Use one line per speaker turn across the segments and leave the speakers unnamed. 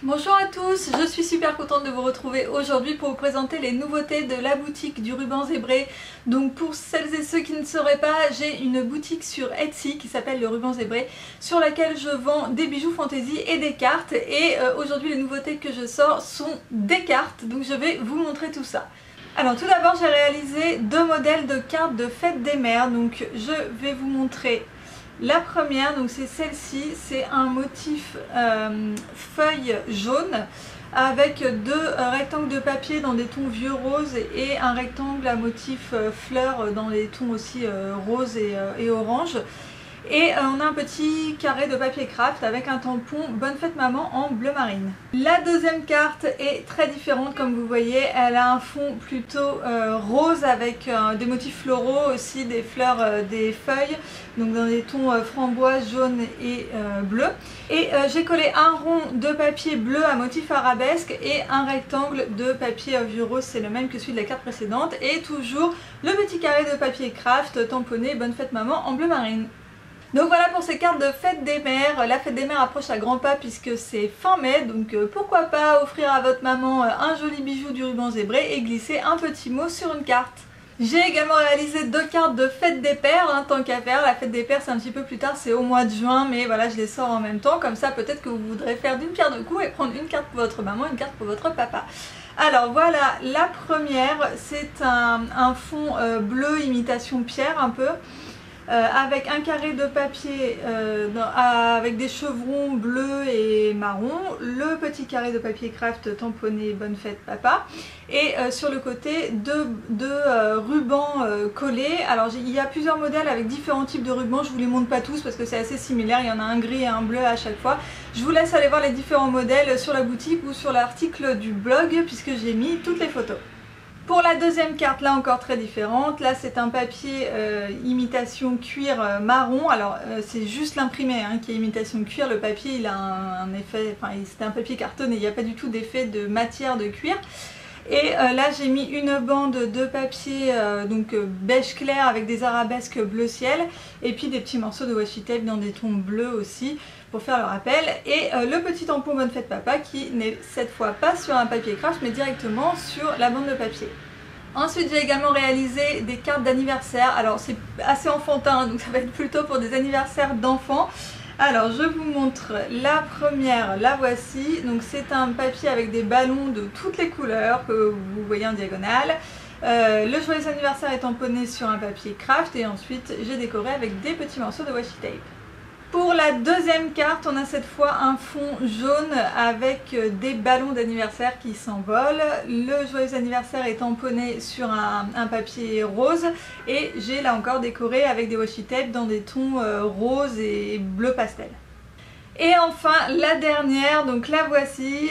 Bonjour à tous, je suis super contente de vous retrouver aujourd'hui pour vous présenter les nouveautés de la boutique du ruban zébré. Donc pour celles et ceux qui ne sauraient pas, j'ai une boutique sur Etsy qui s'appelle le ruban zébré, sur laquelle je vends des bijoux fantaisie et des cartes. Et aujourd'hui les nouveautés que je sors sont des cartes, donc je vais vous montrer tout ça. Alors tout d'abord j'ai réalisé deux modèles de cartes de fête des mères, donc je vais vous montrer la première, donc c'est celle-ci, c'est un motif feuille jaune avec deux rectangles de papier dans des tons vieux roses et un rectangle à motif fleur dans les tons aussi rose et orange. Et on a un petit carré de papier craft avec un tampon Bonne Fête Maman en bleu marine. La deuxième carte est très différente comme vous voyez, elle a un fond plutôt rose avec des motifs floraux, aussi des fleurs, des feuilles, donc dans des tons framboise, jaune et bleu. Et j'ai collé un rond de papier bleu à motif arabesque et un rectangle de papier vieux rose, c'est le même que celui de la carte précédente, et toujours le petit carré de papier craft tamponné Bonne Fête Maman en bleu marine. Donc voilà pour ces cartes de fête des mères. La fête des mères approche à grands pas puisque c'est fin mai, donc pourquoi pas offrir à votre maman un joli bijou du ruban zébré et glisser un petit mot sur une carte. J'ai également réalisé deux cartes de fête des pères, tant qu'à faire. La fête des pères c'est un petit peu plus tard, c'est au mois de juin, mais voilà je les sors en même temps, comme ça peut-être que vous voudrez faire d'une pierre deux coups et prendre une carte pour votre maman, une carte pour votre papa. Alors voilà, la première c'est un fond bleu imitation pierre un peu. Avec un carré de papier avec des chevrons bleus et marron, le petit carré de papier craft tamponné Bonne Fête Papa, et sur le côté deux rubans collés. Alors il y a plusieurs modèles avec différents types de rubans, je vous les montre pas tous parce que c'est assez similaire, il y en a un gris et un bleu à chaque fois. Je vous laisse aller voir les différents modèles sur la boutique ou sur l'article du blog puisque j'ai mis toutes les photos. Pour la deuxième carte, là encore très différente, là c'est un papier imitation cuir marron, alors c'est juste l'imprimé qui est imitation cuir, le papier il a un effet, enfin c'est un papier cartonné, il n'y a pas du tout d'effet de matière de cuir. Et là j'ai mis une bande de papier donc beige clair avec des arabesques bleu ciel et puis des petits morceaux de washi tape dans des tons bleus aussi pour faire le rappel, et le petit tampon Bonne Fête Papa qui n'est cette fois pas sur un papier craft mais directement sur la bande de papier. Ensuite j'ai également réalisé des cartes d'anniversaire, alors c'est assez enfantin donc ça va être plutôt pour des anniversaires d'enfants. Alors je vous montre la première, la voici, donc c'est un papier avec des ballons de toutes les couleurs que vous voyez en diagonale. Le joyeux anniversaire est tamponné sur un papier craft et ensuite j'ai décoré avec des petits morceaux de washi tape. Pour la deuxième carte, on a cette fois un fond jaune avec des ballons d'anniversaire qui s'envolent. Le joyeux anniversaire est tamponné sur un papier rose et j'ai là encore décoré avec des washi tape dans des tons rose et bleu pastel. Et enfin la dernière, donc la voici,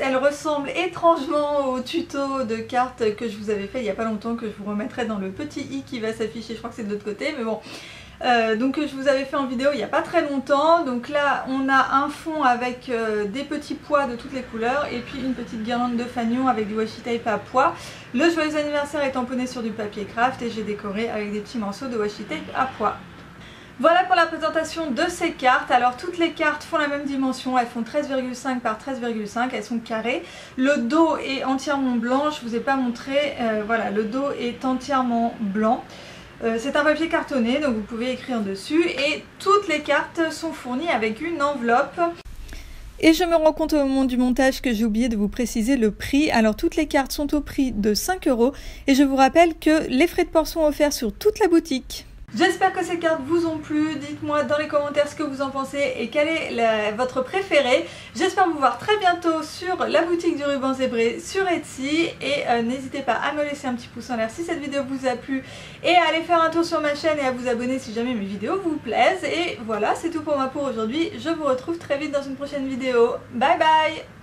elle ressemble étrangement au tuto de cartes que je vous avais fait il n'y a pas longtemps, que je vous remettrai dans le petit i qui va s'afficher, je crois que c'est de l'autre côté, mais bon. Donc je vous avais fait en vidéo il n'y a pas très longtemps. Donc là on a un fond avec des petits pois de toutes les couleurs et puis une petite guirlande de fanion avec du washi tape à pois. Le joyeux anniversaire est tamponné sur du papier craft et j'ai décoré avec des petits morceaux de washi tape à pois. Voilà pour la présentation de ces cartes. Alors toutes les cartes font la même dimension, elles font 13,5 par 13,5, elles sont carrées. Le dos est entièrement blanc, je ne vous ai pas montré, voilà, le dos est entièrement blanc. C'est un papier cartonné donc vous pouvez écrire dessus et toutes les cartes sont fournies avec une enveloppe. Et je me rends compte au moment du montage que j'ai oublié de vous préciser le prix. Alors toutes les cartes sont au prix de 5 € et je vous rappelle que les frais de port sont offerts sur toute la boutique. J'espère que ces cartes vous ont plu, dites-moi dans les commentaires ce que vous en pensez et quelle est votre préférée. J'espère vous voir très bientôt sur la boutique du ruban zébré sur Etsy et n'hésitez pas à me laisser un petit pouce en l'air si cette vidéo vous a plu et à aller faire un tour sur ma chaîne et à vous abonner si jamais mes vidéos vous plaisent. Et voilà, c'est tout pour moi pour aujourd'hui, je vous retrouve très vite dans une prochaine vidéo. Bye bye!